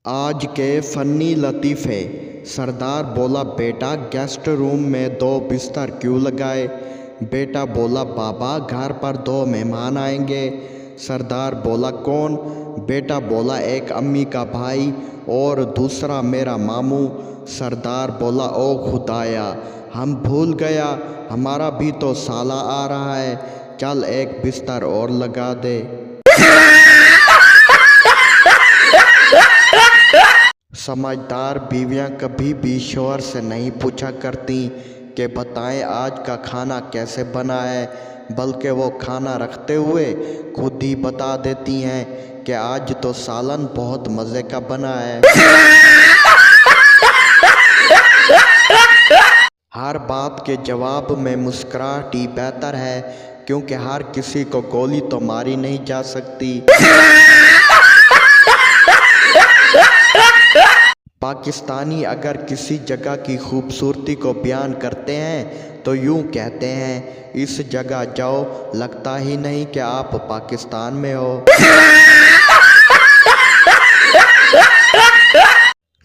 آج کے فنی لطیفے۔ سردار بولا بیٹا گیسٹ روم میں 2 بستر کیوں لگائے؟ بیٹا بولا بابا گھر پر 2 مہمان آئیں گے۔ سردار بولا کون؟ بیٹا بولا ایک امی کا بھائی اور دوسرا میرا ماموں۔ سردار بولا او خدایا ہم بھول گیا، ہمارا بھی تو سالہ آ رہا ہے، چل ایک بستر اور لگا دے۔ سمجھدار بیویاں کبھی بھی شوہر سے نہیں پوچھا کرتیں کہ بتائیں آج کا کھانا کیسے بنا ہے، بلکہ وہ کھانا رکھتے ہوئے خود ہی بتا دیتی ہیں کہ آج تو سالن بہت مزے کا بنا ہے۔ ہر بات کے جواب میں مسکراہٹ ہی بہتر ہے، کیونکہ ہر کسی کو گولی تو ماری نہیں جا سکتی۔ پاکستانی اگر کسی جگہ کی خوبصورتی کو بیان کرتے ہیں تو یوں کہتے ہیں، اس جگہ جاؤ لگتا ہی نہیں کہ آپ پاکستان میں ہو۔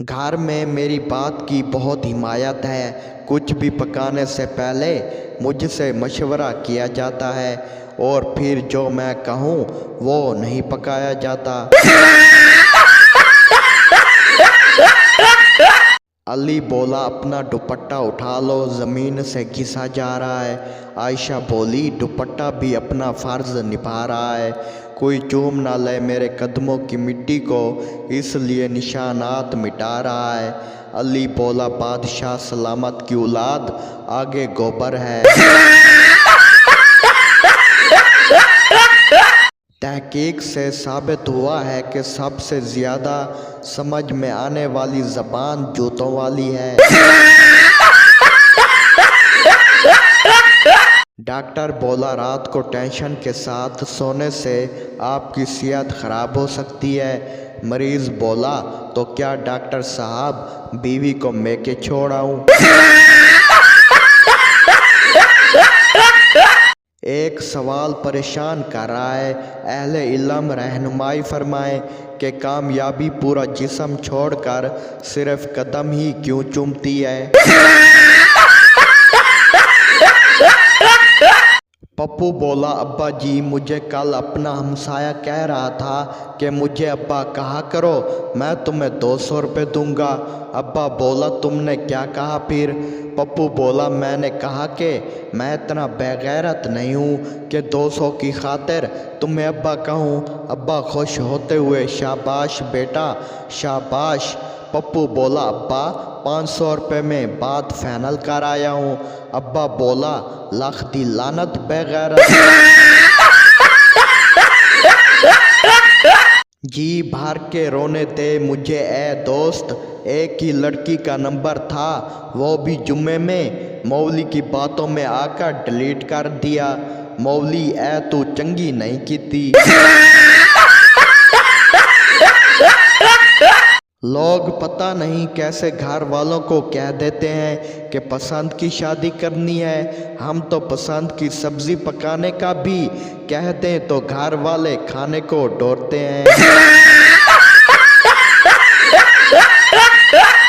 گھر میں میری بات کی بہت حمایت ہے، کچھ بھی پکانے سے پہلے مجھ سے مشورہ کیا جاتا ہے اور پھر جو میں کہوں وہ نہیں پکایا جاتا۔ علی بولا اپنا دوپٹہ اٹھا لو، زمین سے گھسا جا رہا ہے۔ عائشہ بولی دوپٹہ بھی اپنا فرض نبھا رہا ہے، کوئی چوم نہ لے میرے قدموں کی مٹی کو، اس لیے نشانات مٹا رہا ہے۔ علی بولا بادشاہ سلامت کی اولاد آگے گوبر ہے۔ تحقیق سے ثابت ہوا ہے کہ سب سے زیادہ سمجھ میں آنے والی زبان جوتوں والی ہے۔ ڈاکٹر بولا رات کو ٹینشن کے ساتھ سونے سے آپ کی صحت خراب ہو سکتی ہے۔ مریض بولا تو کیا ڈاکٹر صاحب بیوی کو میکے چھوڑ آؤں؟ ایک سوال پریشان کر رہا ہے، اہل علم رہنمائی فرمائیں کہ کامیابی پورا جسم چھوڑ کر صرف قدم ہی کیوں چومتی ہے؟ پپو بولا ابا جی مجھے کل اپنا ہمسایہ کہہ رہا تھا کہ مجھے ابا کہا کرو، میں تمہیں 200 روپے دوں گا۔ ابا بولا تم نے کیا کہا پھر؟ پپو بولا میں نے کہا کہ میں اتنا بے غیرت نہیں ہوں کہ 200 کی خاطر تمہیں ابا کہوں۔ ابا خوش ہوتے ہوئے شاباش بیٹا شاباش۔ پپو بولا ابا 500 روپے میں بات فائنل کر آیا ہوں۔ ابا بولا لاکھ دی لعنت بے غیرت۔ جی بھر کے رونے دے مجھے اے دوست، ایک ہی لڑکی کا نمبر تھا، وہ بھی جمعے میں، مولوی کی باتوں میں آ کر ڈیلیٹ کر دیا۔ مولوی اے تو چنگی نہیں کیتی۔ لوگ پتہ نہیں کیسے گھر والوں کو کہہ دیتے ہیں کہ پسند کی شادی کرنی ہے، ہم تو پسند کی سبزی پکانے کا بھی کہہ دیں تو گھر والے کھانے کو ڈورتے ہیں۔